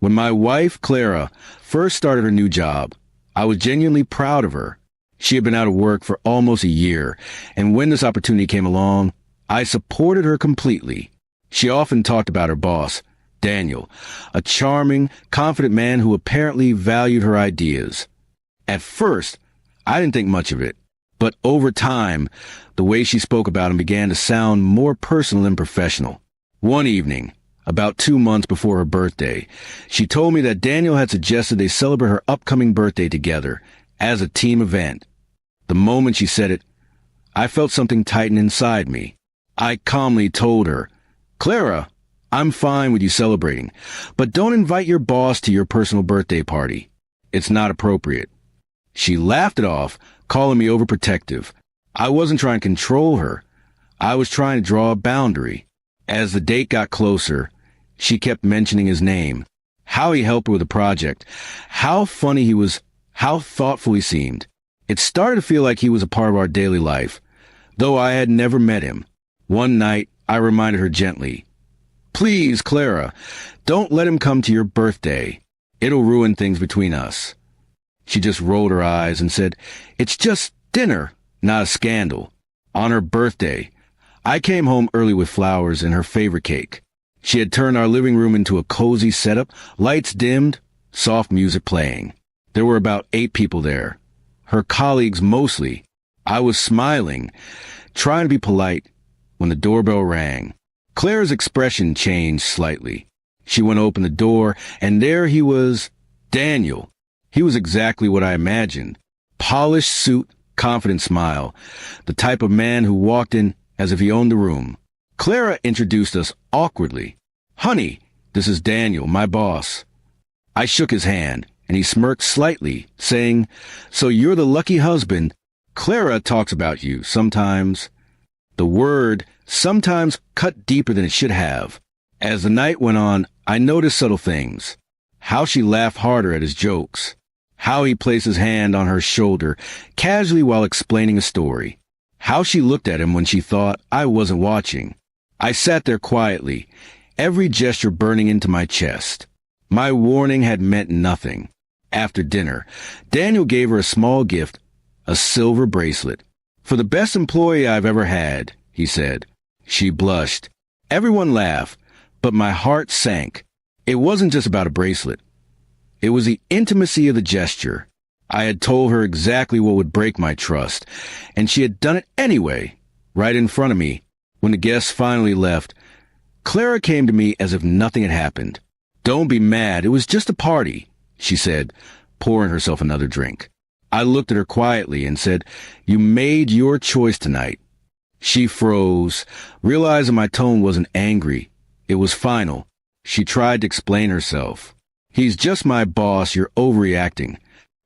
When my wife, Clara, first started her new job, I was genuinely proud of her. She had been out of work for almost a year, and when this opportunity came along, I supported her completely. She often talked about her boss, Daniel, a charming, confident man who apparently valued her ideas. At first, I didn't think much of it, but over time, the way she spoke about him began to sound more personal than professional. One evening, about 2 months before her birthday, she told me that Daniel had suggested they celebrate her upcoming birthday together as a team event. The moment she said it, I felt something tighten inside me. I calmly told her, "Clara, I'm fine with you celebrating, but don't invite your boss to your personal birthday party. It's not appropriate." She laughed it off, calling me overprotective. I wasn't trying to control her. I was trying to draw a boundary. As the date got closer, she kept mentioning his name, how he helped her with a project, how funny he was, how thoughtful he seemed. It started to feel like he was a part of our daily life, though I had never met him. One night, I reminded her gently, "Please, Clara, don't let him come to your birthday. It'll ruin things between us." She just rolled her eyes and said, "It's just dinner, not a scandal." On her birthday, I came home early with flowers and her favorite cake. She had turned our living room into a cozy setup, lights dimmed, soft music playing. There were about 8 people there, her colleagues mostly. I was smiling, trying to be polite, when the doorbell rang. Claire's expression changed slightly. She went to open the door, and there he was, Daniel. He was exactly what I imagined. Polished suit, confident smile, the type of man who walked in as if he owned the room. Clara introduced us awkwardly. "Honey, this is Daniel, my boss." I shook his hand, and he smirked slightly, saying, "So you're the lucky husband. Clara talks about you sometimes." The word sometimes cut deeper than it should have. As the night went on, I noticed subtle things. How she laughed harder at his jokes. How he placed his hand on her shoulder casually while explaining a story. How she looked at him when she thought I wasn't watching. I sat there quietly, every gesture burning into my chest. My warning had meant nothing. After dinner, Daniel gave her a small gift, a silver bracelet. "For the best employee I've ever had," he said. She blushed. Everyone laughed, but my heart sank. It wasn't just about a bracelet. It was the intimacy of the gesture. I had told her exactly what would break my trust, and she had done it anyway, right in front of me. When the guests finally left, Clara came to me as if nothing had happened. "Don't be mad, it was just a party," she said, pouring herself another drink. I looked at her quietly and said, "You made your choice tonight." She froze, realizing my tone wasn't angry. It was final. She tried to explain herself. "He's just my boss, you're overreacting."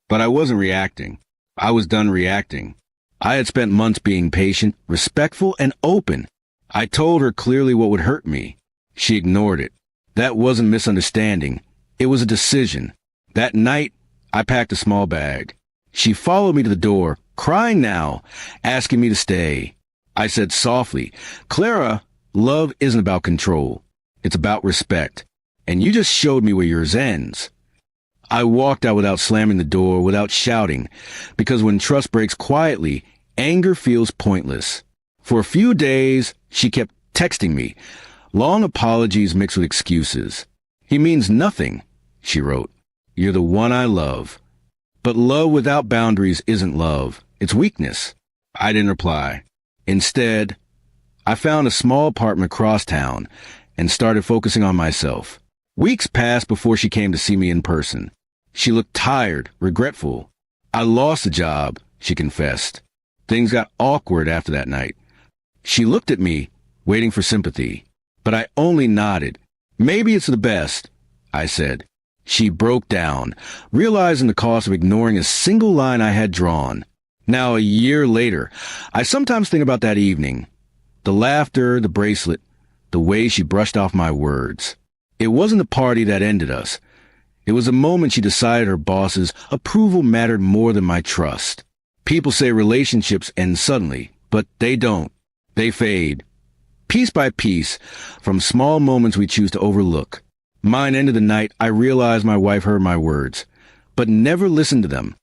But I wasn't reacting. I was done reacting. I had spent months being patient, respectful, and open. I told her clearly what would hurt me. She ignored it. That wasn't misunderstanding. It was a decision. That night, I packed a small bag. She followed me to the door, crying now, asking me to stay. I said softly, "Clara, love isn't about control. It's about respect. And you just showed me where yours ends." I walked out without slamming the door, without shouting, because when trust breaks quietly, anger feels pointless. For a few days, she kept texting me, long apologies mixed with excuses. "He means nothing," she wrote. "You're the one I love." But love without boundaries isn't love. It's weakness. I didn't reply. Instead, I found a small apartment across town and started focusing on myself. Weeks passed before she came to see me in person. She looked tired, regretful. "I lost the job," she confessed. Things got awkward after that night. She looked at me, waiting for sympathy, but I only nodded. "Maybe it's the best," I said. She broke down, realizing the cost of ignoring a single line I had drawn. Now, a year later, I sometimes think about that evening. The laughter, the bracelet, the way she brushed off my words. It wasn't the party that ended us. It was the moment she decided her boss's approval mattered more than my trust. People say relationships end suddenly, but they don't. They fade. Piece by piece, from small moments we choose to overlook. Mine ended the night I realized my wife heard my words, but never listened to them.